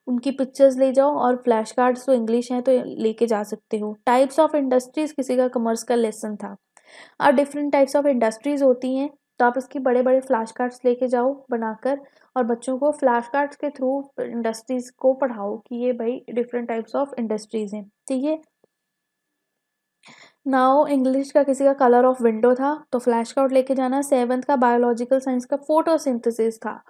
उनकी पिक्चर्स ले जाओ। और फ्लैश कार्ड्स तो इंग्लिश हैं तो लेके जा सकते हो। टाइप्स ऑफ इंडस्ट्रीज किसी का कॉमर्स का लेसन था। और डिफरेंट टाइप्स ऑफ इंडस्ट्रीज होती हैं, तो आप इसकी बड़े बड़े फ्लैश कार्ड्स लेके जाओ बनाकर, और बच्चों को फ्लैश कार्ड्स के थ्रू इंडस्ट्रीज को पढ़ाओ कि ये भाई डिफरेंट टाइप्स ऑफ इंडस्ट्रीज हैं। ठीक है, नाउ इंग्लिश का किसी का कलर ऑफ विंडो था, तो फ्लैश कार्ड लेके जाना। सेवंथ का बायोलॉजिकल साइंस का फोटोसिंथेसिस था।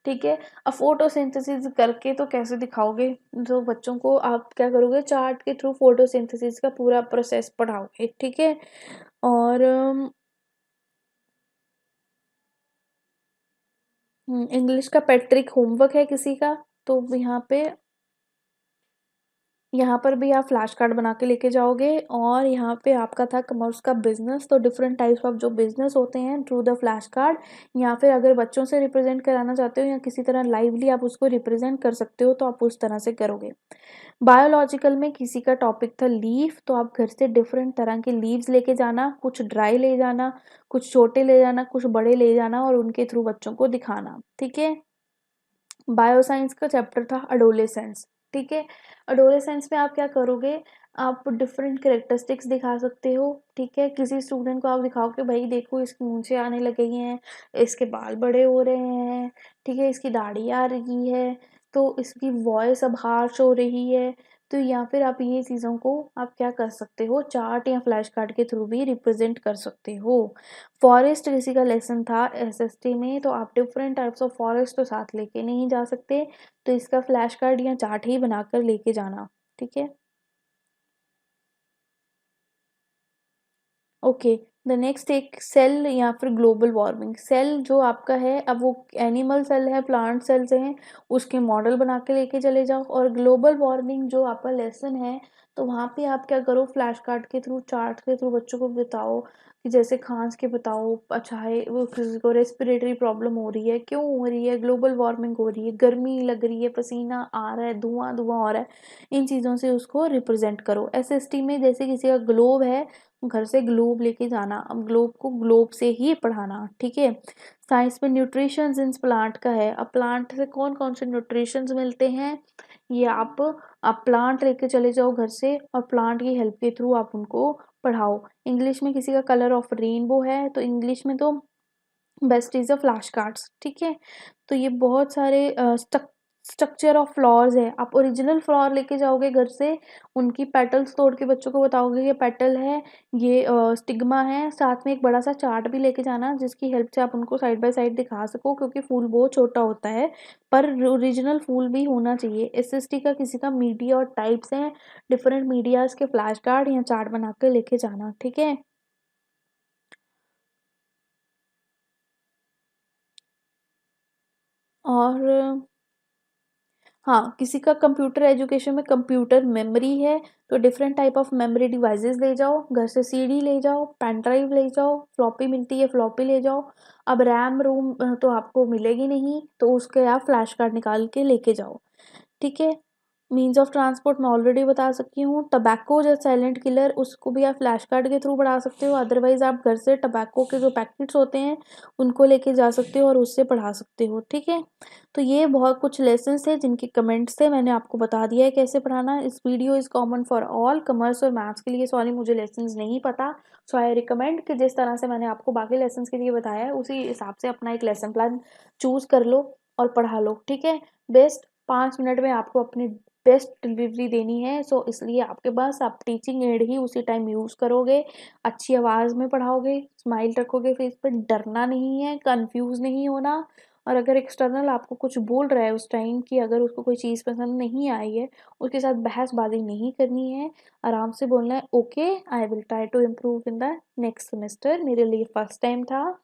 ठीक है, अब फोटोसिंथेसिस करके तो कैसे दिखाओगे, जो बच्चों को आप क्या करोगे, चार्ट के थ्रू फोटोसिंथेसिस का पूरा प्रोसेस पढ़ाओगे। ठीक है, और इंग्लिश का पैट्रिक होमवर्क है किसी का, तो यहाँ पर भी आप फ्लैश कार्ड बना के लेके जाओगे। और यहाँ पे आपका था कॉमर्स का बिजनेस, तो डिफरेंट टाइप्स ऑफ जो बिजनेस होते हैं थ्रू द फ्लैश कार्ड, या फिर अगर बच्चों से रिप्रेजेंट कराना चाहते हो या किसी तरह लाइवली आप उसको रिप्रेजेंट कर सकते हो तो आप उस तरह से करोगे। बायोलॉजिकल में किसी का टॉपिक था लीफ, तो आप घर से डिफरेंट तरह के लीव्स लेके जाना, कुछ ड्राई ले जाना, कुछ छोटे ले जाना, कुछ बड़े ले जाना, और उनके थ्रू बच्चों को दिखाना। ठीक है, बायोसाइंस का चैप्टर था अडोलेसेंस। ठीक है, अडोलेसेंस में आप क्या करोगे, आप डिफरेंट करेक्टरिस्टिक्स दिखा सकते हो। ठीक है, किसी स्टूडेंट को आप दिखाओ कि भाई देखो इसकी मूंछें आने लगी हैं, इसके बाल बड़े हो रहे हैं, ठीक है इसकी दाढ़ी आ रही है, तो इसकी वॉइस अब हार्श हो रही है। तो या फिर आप ये चीज़ों को आप क्या कर सकते हो, चार्ट या फ्लैश कार्ड के थ्रू भी रिप्रेजेंट कर सकते हो। फॉरेस्ट किसी का लेसन था एसएसटी में, तो आप डिफरेंट टाइप्स ऑफ फॉरेस्ट तो साथ लेके नहीं जा सकते, तो इसका फ्लैश कार्ड या चार्ट ही बनाकर लेके जाना। ठीक है, ओके। द नेक्स्ट एक सेल या फिर ग्लोबल वार्मिंग। सेल जो आपका है, अब वो एनिमल सेल है, प्लांट सेल्स हैं, उसके मॉडल बना के लेके चले जाओ। और ग्लोबल वार्मिंग जो आपका लेसन है, तो वहाँ पे आप क्या करो, फ्लैश कार्ड के थ्रू, चार्ट के थ्रू बच्चों को बताओ कि जैसे खांस के बताओ, अच्छा है वो किसी को रेस्पिरेटरी प्रॉब्लम हो रही है, क्यों हो रही है, ग्लोबल वार्मिंग हो रही है, गर्मी लग रही है, पसीना आ रहा है, धुआं धुआं हो रहा है, इन चीज़ों से उसको रिप्रेजेंट करो। एसएसटी में जैसे किसी का ग्लोब है, घर से ग्लोब लेके जाना, अब ग्लोब को ग्लोब से ही पढ़ाना। ठीक है, साइंस में न्यूट्रिशन इन प्लांट का है, अब प्लांट से कौन कौन से न्यूट्रिशन मिलते हैं, ये आप प्लांट लेके चले जाओ घर से, और प्लांट की हेल्प के थ्रू आप उनको पढ़ाओ। इंग्लिश में किसी का कलर ऑफ रेनबो है, तो इंग्लिश में तो best is a flash cards. ठीक है, तो ये बहुत सारे स्ट्रक्चर ऑफ फ्लावर्स है, आप ओरिजिनल फ्लावर लेके जाओगे घर से, उनकी पेटल्स तोड़ के बच्चों को बताओगे ये पेटल है, ये स्टिग्मा है। साथ में एक बड़ा सा चार्ट भी लेके जाना जिसकी हेल्प से आप उनको साइड बाय साइड दिखा सको, क्योंकि फूल बहुत छोटा होता है, पर ओरिजिनल फूल भी होना चाहिए। एसएसटी का किसी का मीडिया और टाइप्स हैं, डिफरेंट मीडियाज के फ्लैश कार्ड या चार्ट बना के लेके जाना। ठीक है, और हाँ, किसी का कंप्यूटर एजुकेशन में कंप्यूटर मेमोरी है, तो different type of memory devices ले जाओ घर से, सीडी ले जाओ, पेन ड्राइव ले जाओ, फ्लॉपी मिलती है फ्लॉपी ले जाओ। अब रैम रोम तो आपको मिलेगी नहीं, तो उसके आप फ्लैश कार्ड निकाल के लेके जाओ। ठीक है, मीन्स ऑफ ट्रांसपोर्ट मैं ऑलरेडी बता सकती हूँ। टबैको जो साइलेंट किलर, उसको भी आप फ्लैश कार्ड के थ्रू पढ़ा सकते हो, अदरवाइज आप घर से टबैको के जो पैकेट्स होते हैं उनको लेके जा सकते हो और उससे पढ़ा सकते हो, ठीक है। तो ये बहुत कुछ लेसन्स थे जिनके कमेंट्स थे, मैंने आपको बता दिया है कैसे पढ़ाना है। इस video is common for all, commerce और मैथ्स के लिए सॉरी मुझे लेसन्स नहीं पता, सो आई रिकमेंड कि जिस तरह से मैंने आपको बाकी लेसन्स के लिए बताया है उसी हिसाब से अपना एक लेसन प्लान चूज़ कर लो और पढ़ा लो, ठीक है। बेस्ट 5 मिनट में आपको अपनी बेस्ट डिलीवरी देनी है, सो इसलिए आपके पास आप टीचिंग एड ही उसी टाइम यूज़ करोगे, अच्छी आवाज़ में पढ़ाओगे, स्माइल रखोगे फेस पे, डरना नहीं है, कंफ्यूज नहीं होना। और अगर एक्सटर्नल आपको कुछ बोल रहा है उस टाइम कि अगर उसको कोई चीज़ पसंद नहीं आई है, उसके साथ बहसबाजी नहीं करनी है, आराम से बोलना है okay I will try to improve in the next semester, मेरे लिए फर्स्ट टाइम था।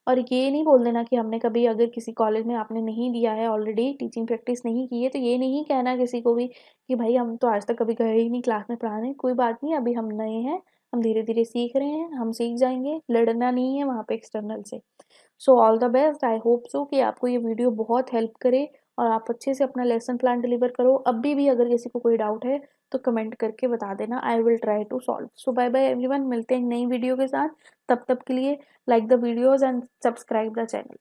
और ये नहीं बोल देना कि हमने कभी अगर किसी कॉलेज में आपने नहीं दिया है, ऑलरेडी टीचिंग प्रैक्टिस नहीं की है, तो ये नहीं कहना किसी को भी कि भाई हम तो आज तक कभी गए ही नहीं क्लास में पढ़ाने। कोई बात नहीं, अभी हम नए हैं, हम धीरे धीरे सीख रहे हैं, हम सीख जाएंगे, लड़ना नहीं है वहाँ पे एक्सटर्नल से। So all the best, I hope so कि आपको ये वीडियो बहुत हेल्प करे और आप अच्छे से अपना लेसन प्लान डिलीवर करो। अभी भी अगर किसी को कोई डाउट है तो कमेंट करके बता देना, I will try to solve. So bye bye everyone, मिलते हैं नई वीडियो के साथ, तब तक के लिए like the videos and subscribe the channel.